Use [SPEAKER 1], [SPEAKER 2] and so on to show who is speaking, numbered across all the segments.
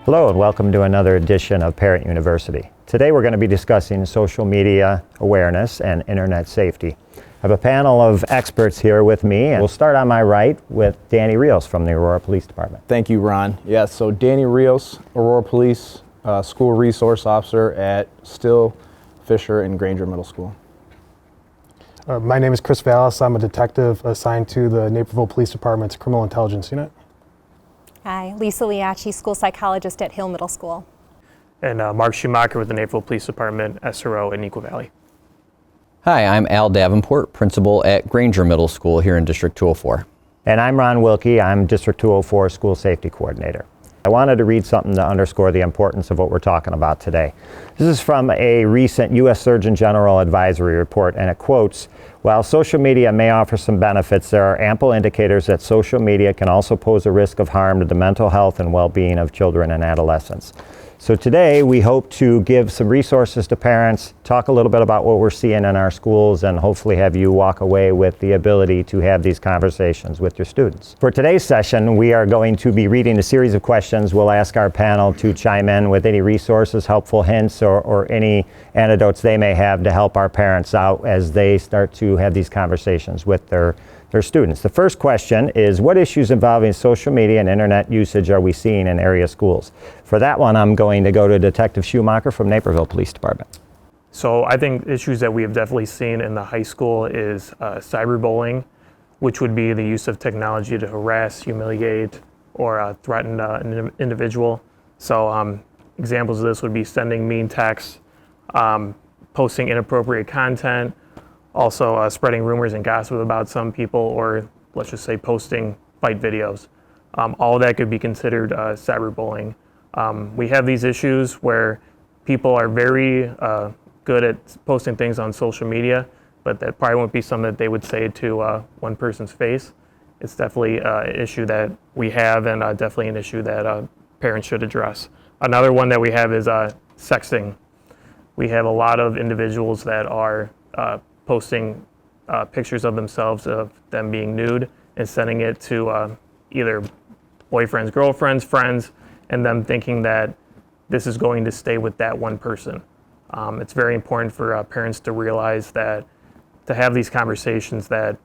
[SPEAKER 1] Hello and welcome to another edition of Parent University. Today we're going to be discussing social media awareness and internet safety. I have a panel of experts here with me, and we'll start on my right with Danny Rios from the Aurora Police Department.
[SPEAKER 2] Thank you, Ron. Yeah, so Danny Rios, Aurora Police School Resource Officer at Still, Fisher, and Granger Middle School.
[SPEAKER 3] My name is Chris Vallis. I'm a detective assigned to the Naperville Police Department's Criminal Intelligence Unit.
[SPEAKER 4] Hi, Lisa Liacci, school psychologist at Hill Middle School.
[SPEAKER 5] And Mark Schumacher with the Naperville Police Department, SRO in Eagle Valley.
[SPEAKER 6] Hi, I'm Al Davenport, principal at Granger Middle School here in District 204.
[SPEAKER 1] And I'm Ron Wilkie. I'm District 204 School Safety Coordinator. I wanted to read something to underscore the importance of what we're talking about today. This is from a recent U.S. Surgeon General advisory report, and it quotes, "While social media may offer some benefits, there are ample indicators that social media can also pose a risk of harm to the mental health and well-being of children and adolescents." So today we hope to give some resources to parents, talk a little bit about what we're seeing in our schools, and hopefully have you walk away with the ability to have these conversations with your students. For today's session, we are going to be reading a series of questions. We'll ask our panel to chime in with any resources, helpful hints, or any anecdotes they may have to help our parents out as they start to have these conversations with their students. The first question is, what issues involving social media and internet usage are we seeing in area schools? For that one, I'm going to go to Detective Schumacher from Naperville Police Department.
[SPEAKER 5] So I think issues that we have definitely seen in the high school is cyberbullying, which would be the use of technology to harass, humiliate, or threaten an individual. So examples of this would be sending mean texts, posting inappropriate content, also spreading rumors and gossip about some people, or let's just say posting fight videos. All of that could be considered cyberbullying. We have these issues where people are very good at posting things on social media, but that probably won't be something that they would say to one person's face. It's definitely an issue that we have, and definitely an issue that parents should address. Another one that we have is sexting. We have a lot of individuals that are posting pictures of themselves, of them being nude, and sending it to either boyfriends, girlfriends, friends, and them thinking that this is going to stay with that one person. It's very important for parents to realize that, to have these conversations, that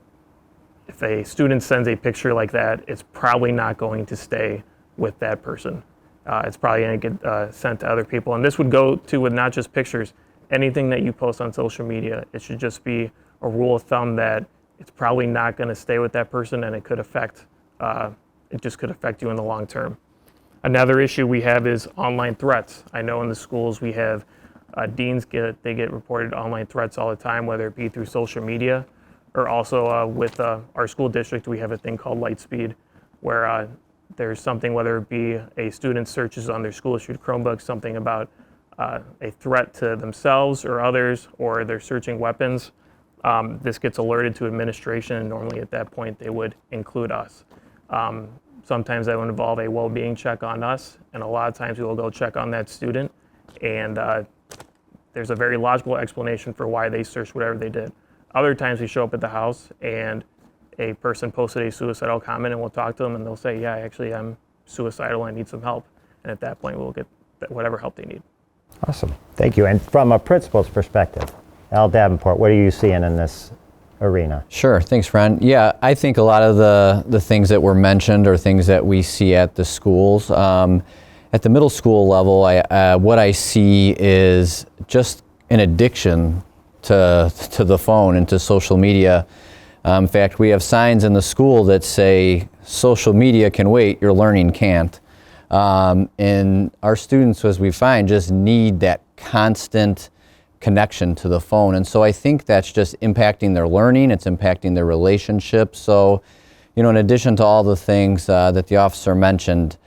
[SPEAKER 5] if a student sends a picture like that, it's probably not going to stay with that person. It's probably going to get sent to other people. And this would go to with not just pictures, anything that you post on social media. It should just be a rule of thumb that it's probably not going to stay with that person, and it could affect, it just could affect you in the long term. Another issue we have is online threats. I know in the schools we have deans get reported online threats all the time, whether it be through social media or also with our school district. We have a thing called Lightspeed, where there's something, whether it be a student searches on their school issued Chromebook, something about a threat to themselves or others, or they're searching weapons. This gets alerted to administration, and normally at that point they would include us. Sometimes that would involve a well-being check on us, and a lot of times we will go check on that student, and there's a very logical explanation for why they searched whatever they did. Other times we show up at the house and a person posted a suicidal comment, and we'll talk to them and they'll say, yeah, actually I'm suicidal, I need some help. And at that point we'll get whatever help they need.
[SPEAKER 1] Awesome. Thank you. And from a principal's perspective, Al Davenport, what are you seeing in this arena?
[SPEAKER 6] Sure, thanks, Ron. Yeah, I think a lot of the things that were mentioned are things that we see at the schools. At the middle school level, what I see is just an addiction to the phone and to social media. In fact, we have signs in the school that say, social media can wait, your learning can't. And our students, as we find, just need that constant connection to the phone. And so I think that's just impacting their learning, it's impacting their relationships. So, in addition to all the things that the officer mentioned,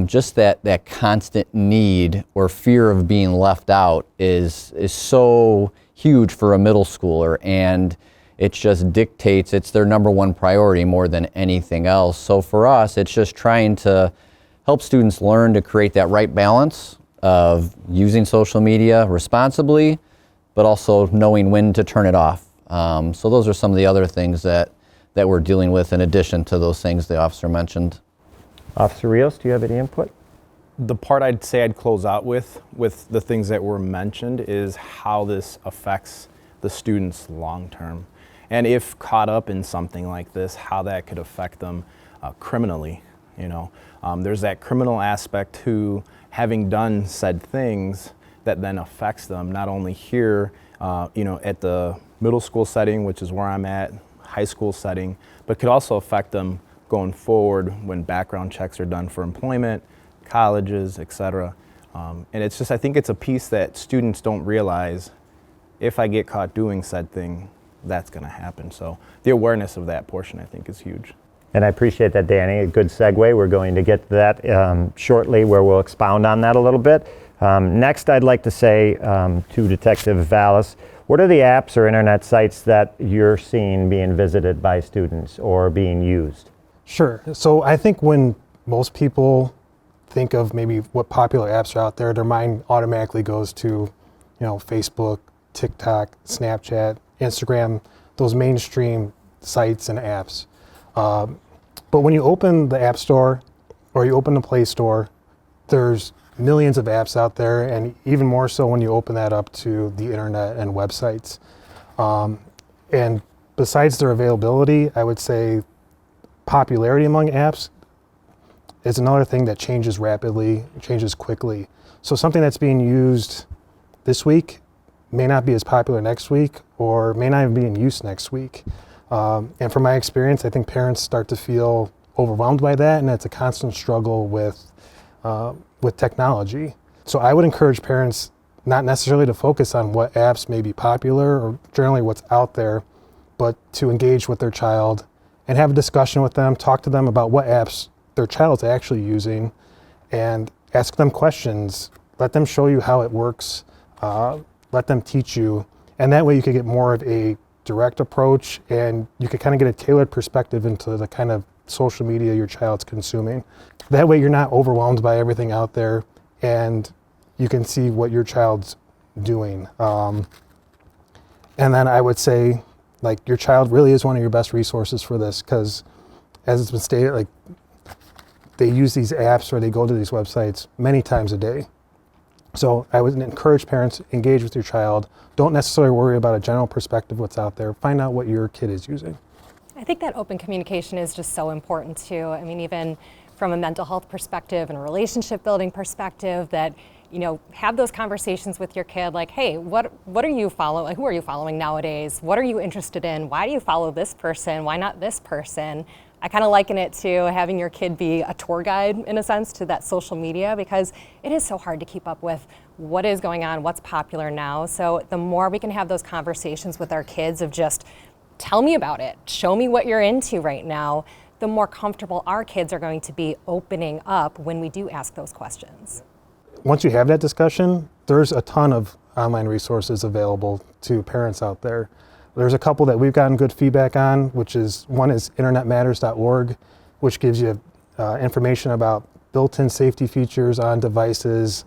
[SPEAKER 6] just that constant need or fear of being left out is so huge for a middle schooler, and it just dictates, it's their number one priority more than anything else. So for us, it's just trying to help students learn to create that right balance of using social media responsibly, but also knowing when to turn it off. So those are some of the other things that we're dealing with in addition to those things the officer mentioned.
[SPEAKER 1] Officer Rios, do you have any input?
[SPEAKER 2] The part I'd say I'd close out with the things that were mentioned is how this affects the students long term. And if caught up in something like this, how that could affect them criminally. There's that criminal aspect to having done said things that then affects them, not only here, at the middle school setting, which is where I'm at, high school setting, but could also affect them going forward when background checks are done for employment, colleges, etc. And it's just, I think it's a piece that students don't realize. If I get caught doing said thing, that's going to happen. So the awareness of that portion, I think, is huge.
[SPEAKER 1] And I appreciate that, Danny. A good segue. We're going to get to that shortly, where we'll expound on that a little bit. Next, I'd like to say to Detective Vallis, what are the apps or internet sites that you're seeing being visited by students or being used?
[SPEAKER 3] Sure. So I think when most people think of maybe what popular apps are out there, their mind automatically goes to, Facebook, TikTok, Snapchat, Instagram, those mainstream sites and apps. But when you open the App Store or you open the Play Store, there's millions of apps out there, and even more so when you open that up to the internet and websites. And besides their availability, I would say popularity among apps is another thing that changes rapidly, changes quickly. So something that's being used this week may not be as popular next week, or may not even be in use next week. And from my experience, I think parents start to feel overwhelmed by that, and it's a constant struggle with technology. So I would encourage parents not necessarily to focus on what apps may be popular or generally what's out there, but to engage with their child and have a discussion with them, talk to them about what apps their child's actually using, and ask them questions. Let them show you how it works. Let them teach you. And that way you could get more of a direct approach, and you could kind of get a tailored perspective into the kind of social media your child's consuming. That way you're not overwhelmed by everything out there, and you can see what your child's doing. And then I would say, your child really is one of your best resources for this, because as it's been stated, they use these apps or they go to these websites many times a day. So I would encourage parents, engage with your child. Don't necessarily worry about a general perspective what's out there. Find out what your kid is using.
[SPEAKER 4] I think that open communication is just so important too. I mean, even from a mental health perspective and a relationship building perspective, that have those conversations with your kid, hey, what are you following? Who are you following nowadays? What are you interested in? Why do you follow this person? Why not this person? I kind of liken it to having your kid be a tour guide, in a sense, to that social media, because it is so hard to keep up with what is going on, what's popular now. So the more we can have those conversations with our kids of just, tell me about it, show me what you're into right now, the more comfortable our kids are going to be opening up when we do ask those questions.
[SPEAKER 3] Once you have that discussion, there's a ton of online resources available to parents out there. There's a couple that we've gotten good feedback on, one is internetmatters.org, which gives you information about built-in safety features on devices,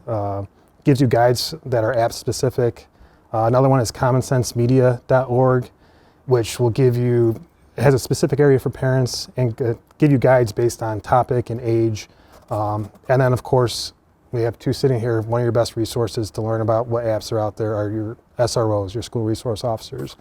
[SPEAKER 3] gives you guides that are app specific. Another one is commonsensemedia.org, which will has a specific area for parents and give you guides based on topic and age. And then of course, we have two sitting here. One of your best resources to learn about what apps are out there are your SROs, your school resource officers.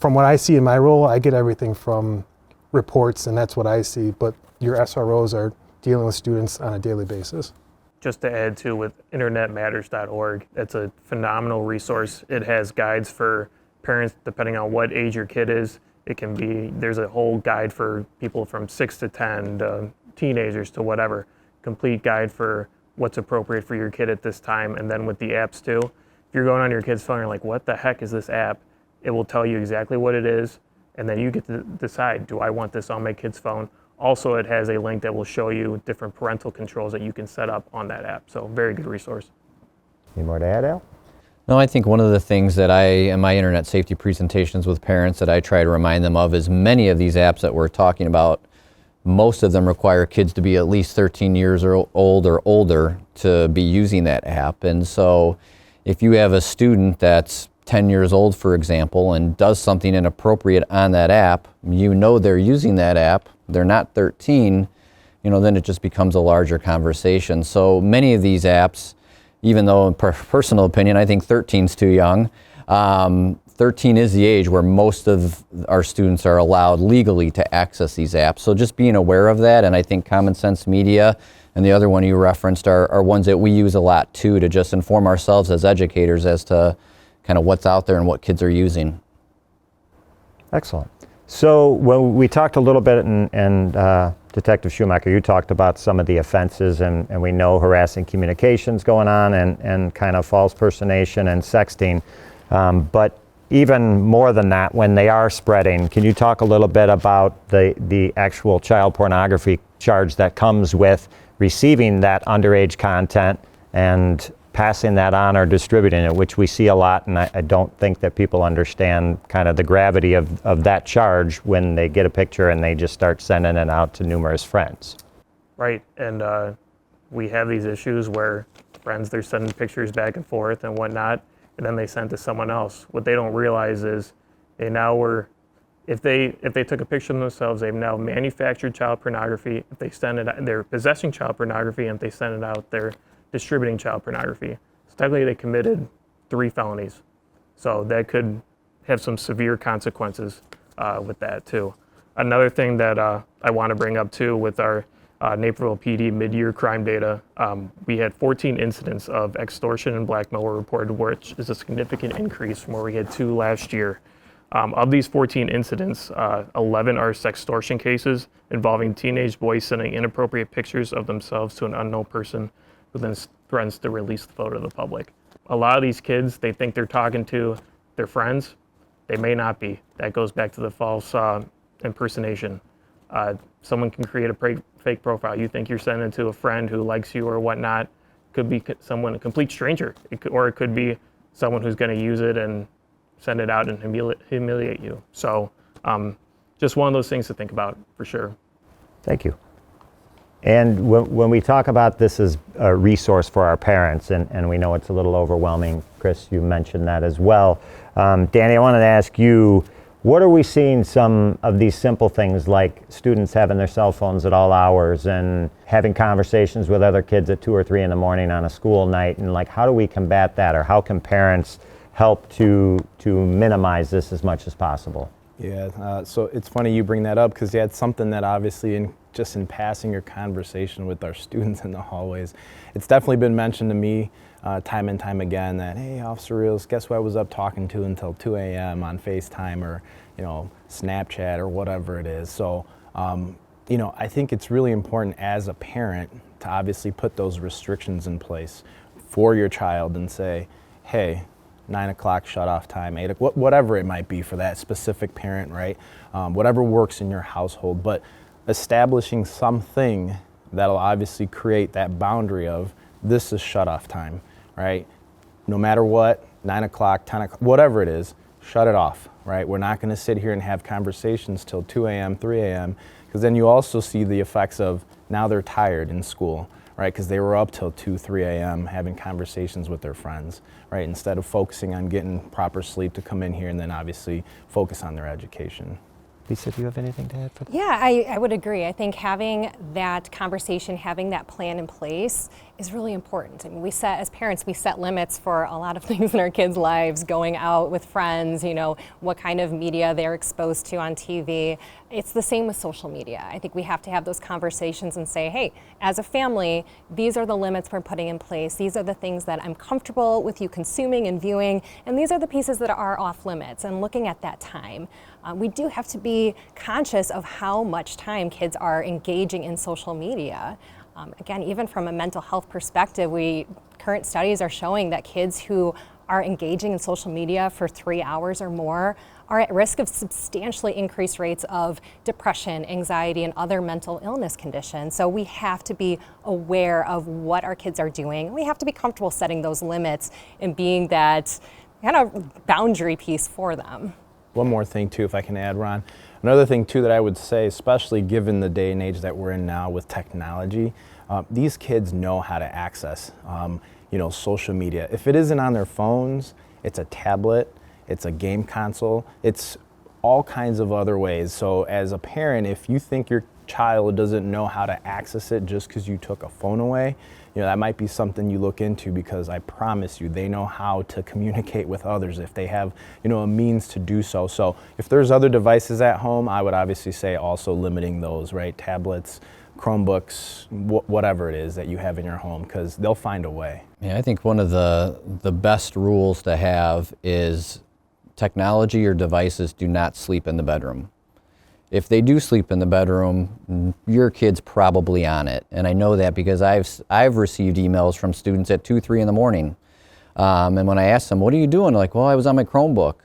[SPEAKER 3] From what I see in my role, I get everything from reports, and that's what I see, but your SROs are dealing with students on a daily basis.
[SPEAKER 5] Just to add to, with internetmatters.org, it's a phenomenal resource. It has guides for parents depending on what age your kid is. There's a whole guide for people from 6 to 10, to teenagers to whatever, complete guide for what's appropriate for your kid at this time. And then with the apps too, if you're going on your kid's phone and you're like, what the heck is this app? It will tell you exactly what it is, and then you get to decide, do I want this on my kid's phone? Also, it has a link that will show you different parental controls that you can set up on that app. So very good resource.
[SPEAKER 1] Any more to add, Al?
[SPEAKER 6] No, I think one of the things that in my internet safety presentations with parents that I try to remind them of is many of these apps that we're talking about, most of them require kids to be at least 13 years old or older to be using that app. And so if you have a student that's 10 years old, for example, and does something inappropriate on that app, they're using that app, they're not 13, then it just becomes a larger conversation. So many of these apps, even though in personal opinion, I think 13 is too young. 13 is the age where most of our students are allowed legally to access these apps. So just being aware of that, and I think Common Sense Media and the other one you referenced are ones that we use a lot too, to just inform ourselves as educators as to kind of what's out there and what kids are using.
[SPEAKER 1] Excellent. So when we talked a little bit, and Detective Schumacher, you talked about some of the offenses, and we know harassing communications going on, and kind of false personation and sexting. But even more than that, when they are spreading, can you talk a little bit about the actual child pornography charge that comes with receiving that underage content and passing that on or distributing it, which we see a lot, and I don't think that people understand kind of the gravity of that charge when they get a picture and they just start sending it out to numerous friends.
[SPEAKER 5] Right, and we have these issues where friends, they're sending pictures back and forth and whatnot, and then they send to someone else. What they don't realize is if they took a picture of themselves, they've now manufactured child pornography. If they send it, they're possessing child pornography, and if they send it out, they're distributing child pornography. So technically they committed 3 felonies. So that could have some severe consequences with that too. Another thing that I want to bring up too with our Naperville PD mid-year crime data, we had 14 incidents of extortion and blackmail were reported, which is a significant increase from where we had 2 last year. Of these 14 incidents, 11 are sextortion cases involving teenage boys sending inappropriate pictures of themselves to an unknown person who then threatens to release the photo to the public. A lot of these kids, they think they're talking to their friends. They may not be. That goes back to the false impersonation. Someone can create a fake profile. You think you're sending to a friend who likes you or whatnot. Could be someone, a complete stranger. Or it could be someone who's going to use it and send it out and humiliate you. So just one of those things to think about for sure.
[SPEAKER 1] Thank you. And when we talk about this as a resource for our parents, and we know it's a little overwhelming, Chris, you mentioned that as well. Danny, I wanted to ask you, what are we seeing some of these simple things like students having their cell phones at all hours and having conversations with other kids at 2 or 3 in the morning on a school night, and like how do we combat that, or how can parents help to minimize this as much as possible?
[SPEAKER 2] Yeah, so it's funny you bring that up, because it's something that obviously in passing your conversation with our students in the hallways, it's definitely been mentioned to me time and time again that, hey, Officer Reels, guess who I was up talking to until 2 a.m. on FaceTime or, Snapchat or whatever it is. So, I think it's really important as a parent to obviously put those restrictions in place for your child and say, hey, 9 o'clock shut off time, 8 o'clock, whatever it might be for that specific parent, right? Whatever works in your household, but establishing something that'll obviously create that boundary of this is shut off time, right? No matter what, 9 o'clock, 10 o'clock, whatever it is, shut it off, right? We're not gonna sit here and have conversations till 2 a.m., 3 a.m., because then you also see the effects of now they're tired in school, right? Because they were up till 2, 3 a.m. having conversations with their friends, right? Instead of focusing on getting proper sleep to come in here and then obviously focus on their education.
[SPEAKER 1] Lisa, do you have anything to add for that?
[SPEAKER 4] Yeah, I would agree. I think having that conversation, having that plan in place is really important. I mean, as parents, we set limits for a lot of things in our kids' lives, going out with friends, what kind of media they're exposed to on TV. It's the same with social media. I think we have to have those conversations and say, hey, as a family, these are the limits we're putting in place. These are the things that I'm comfortable with you consuming and viewing, and these are the pieces that are off limits, and looking at that time. We do have to be conscious of how much time kids are engaging in social media. Again, even from a mental health perspective, current studies are showing that kids who are engaging in social media for 3 hours or more are at risk of substantially increased rates of depression, anxiety, and other mental illness conditions. So we have to be aware of what our kids are doing. We have to be comfortable setting those limits and being that kind of boundary piece for them.
[SPEAKER 2] One more thing too, if I can add, Ron. Another thing too that I would say, especially given the day and age that we're in now with technology, these kids know how to access, social media. If it isn't on their phones, it's a tablet, it's a game console, it's all kinds of other ways. So as a parent, if you think your child doesn't know how to access it just because you took a phone away, that might be something you look into, because I promise you, they know how to communicate with others if they have, a means to do so. So if there's other devices at home, I would obviously say also limiting those, right? Tablets, Chromebooks, whatever it is that you have in your home, because they'll find a way.
[SPEAKER 6] Yeah, I think one of the best rules to have is technology or devices do not sleep in the bedroom. If they do sleep in the bedroom, your kid's probably on it. And I know that because I've received emails from students at 2, 3 in the morning. And when I ask them, what are you doing? They're like, well, I was on my Chromebook.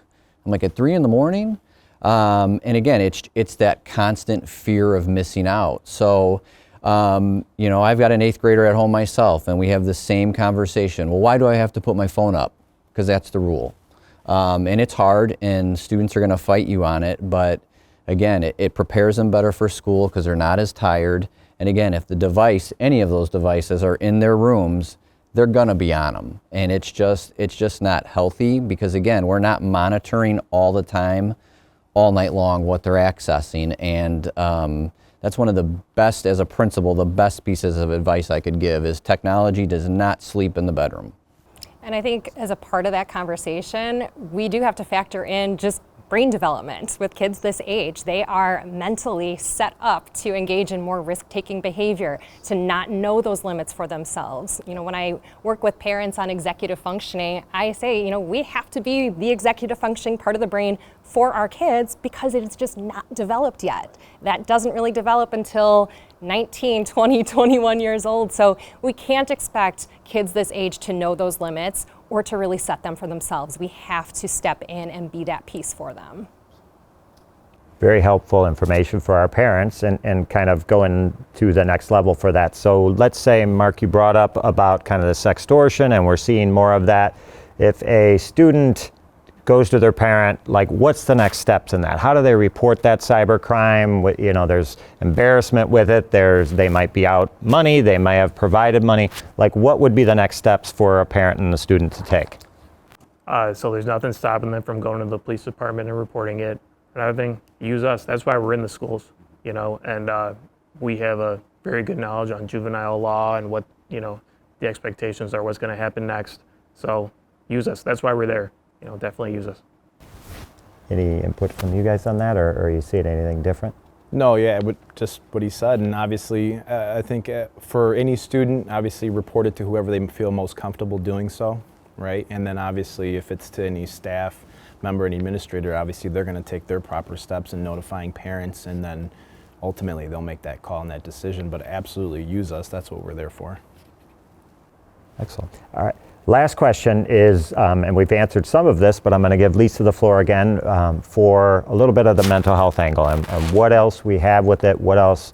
[SPEAKER 6] I'm like, at 3 in the morning? And again, it's that constant fear of missing out. So, I've got an 8th grader at home myself, and we have the same conversation. Well, why do I have to put my phone up? Because that's the rule. And it's hard, and students are going to fight you on it, but again, it prepares them better for school because they're not as tired. And again, if any of those devices are in their rooms, they're gonna be on them. And it's just not healthy, because again, we're not monitoring all the time, all night long, what they're accessing. And that's one of the best, as a principal, the best pieces of advice I could give is technology does not sleep in the bedroom.
[SPEAKER 4] And I think as a part of that conversation, we do have to factor in just brain development with kids this age. They are mentally set up to engage in more risk-taking behavior, to not know those limits for themselves. When I work with parents on executive functioning, I say, we have to be the executive functioning part of the brain for our kids because it's just not developed yet. That doesn't really develop until 19, 20, 21 years old. So we can't expect kids this age to know those limits or to really set them for themselves. We have to step in and be that piece for them.
[SPEAKER 1] Very helpful information for our parents, and kind of going to the next level for that. So let's say, Mark, you brought up about kind of the sextortion, and we're seeing more of that. If a student goes to their parent, like, what's the next steps in that? How do they report that cybercrime? There's embarrassment with it. They might be out money. They might have provided money. Like, what would be the next steps for a parent and a student to take?
[SPEAKER 5] So there's nothing stopping them from going to the police department and reporting it. Another thing, use us. That's why we're in the schools, and we have a very good knowledge on juvenile law and what, the expectations are, what's going to happen next. So use us. That's why we're there. Definitely use us.
[SPEAKER 1] Any input from you guys on that, or you see it anything different?
[SPEAKER 2] No, yeah, just what he said. And obviously, I think for any student, obviously report it to whoever they feel most comfortable doing so, right? And then obviously if it's to any staff member and administrator, obviously they're going to take their proper steps in notifying parents, and then ultimately they'll make that call and that decision. But absolutely use us. That's what we're there for.
[SPEAKER 1] Excellent. All right. Last question is, and we've answered some of this, but I'm going to give Lisa the floor again for a little bit of the mental health angle and what else we have with it, what else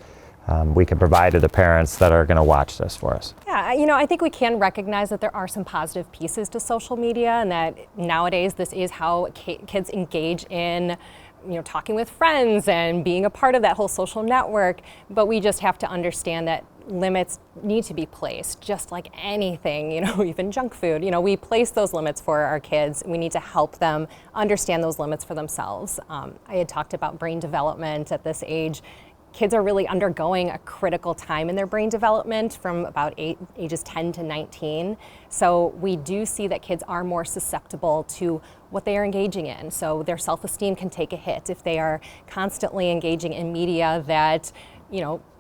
[SPEAKER 1] we can provide to the parents that are going to watch this for us.
[SPEAKER 4] Yeah, I think we can recognize that there are some positive pieces to social media, and that nowadays this is how kids engage in talking with friends and being a part of that whole social network. But we just have to understand that limits need to be placed, just like anything, even junk food. We place those limits for our kids. We need to help them understand those limits for themselves. I had talked about brain development at this age. Kids are really undergoing a critical time in their brain development from about ages 10 to 19. So we do see that kids are more susceptible to what they are engaging in. So their self-esteem can take a hit if they are constantly engaging in media that,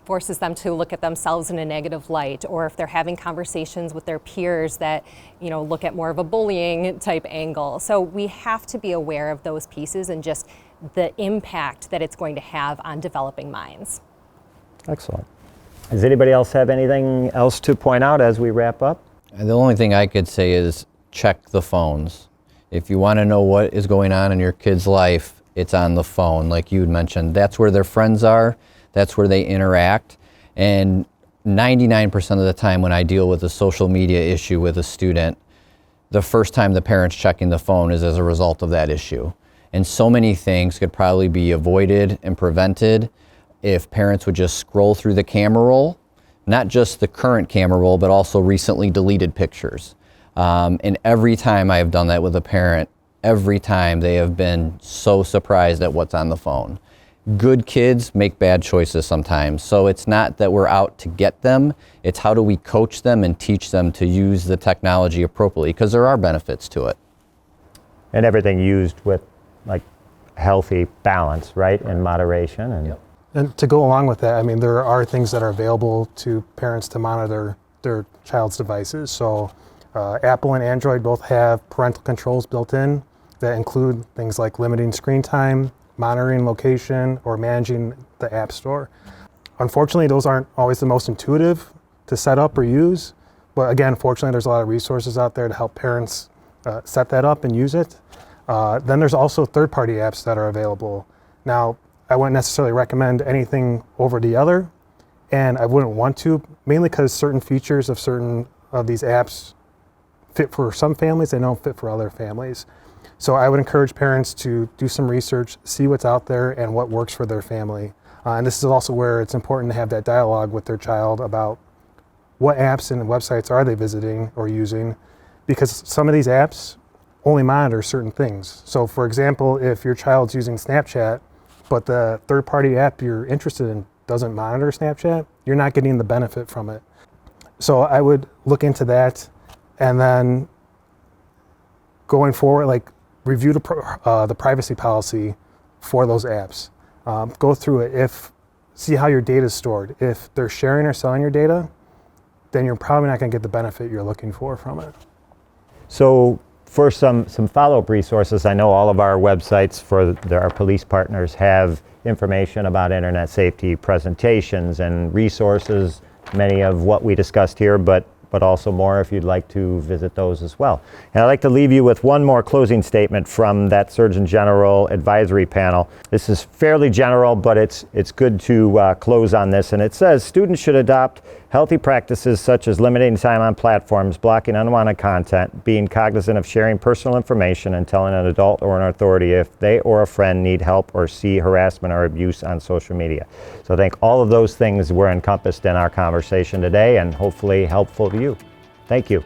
[SPEAKER 4] forces them to look at themselves in a negative light, or if they're having conversations with their peers that, look at more of a bullying type angle. So we have to be aware of those pieces and just the impact that it's going to have on developing minds.
[SPEAKER 1] Excellent. Does anybody else have anything else to point out as we wrap up?
[SPEAKER 6] The only thing I could say is check the phones. If you want to know what is going on in your kid's life, it's on the phone, like you had mentioned. That's where their friends are. That's where they interact. And 99% of the time when I deal with a social media issue with a student, the first time the parent's checking the phone is as a result of that issue. And so many things could probably be avoided and prevented if parents would just scroll through the camera roll, not just the current camera roll, but also recently deleted pictures. And every time I have done that with a parent, every time they have been so surprised at what's on the phone. good kids make bad choices sometimes. So it's not that we're out to get them, it's how do we coach them and teach them to use the technology appropriately, because there are benefits to it.
[SPEAKER 1] And everything used with like healthy balance, right? In moderation. And
[SPEAKER 2] Yep.
[SPEAKER 3] And to go along with that, I mean, there are things that are available to parents to monitor their child's devices. So Apple and Android both have parental controls built in that include things like limiting screen time, monitoring location, or managing the app store. Unfortunately, those aren't always the most intuitive to set up or use. But again, fortunately, there's a lot of resources out there to help parents set that up and use it. Then there's also third-party apps that are available. Now, I wouldn't necessarily recommend anything over the other, and I wouldn't want to, mainly because certain features of certain of these apps fit for some families, they don't fit for other families. So I would encourage parents to do some research, see what's out there and what works for their family. And this is also where it's important to have that dialogue with their child about what apps and websites are they visiting or using, because some of these apps only monitor certain things. So for example, if your child's using Snapchat, but the third-party app you're interested in doesn't monitor Snapchat, you're not getting the benefit from it. So I would look into that, and then going forward, like review the privacy policy for those apps. Go through it, see how your data is stored. If they're sharing or selling your data, then you're probably not going to get the benefit you're looking for from it.
[SPEAKER 1] so for some follow-up resources, I know all of our websites for our police partners have information about internet safety presentations and resources, many of what we discussed here, but also more if you'd like to visit those as well. And I'd like to leave you with one more closing statement from that Surgeon General Advisory Panel. This is fairly general, but it's good to close on this. And it says, students should adopt healthy practices such as limiting time on platforms, blocking unwanted content, being cognizant of sharing personal information, and telling an adult or an authority if they or a friend need help or see harassment or abuse on social media. So I think all of those things were encompassed in our conversation today and hopefully helpful to you. Thank you.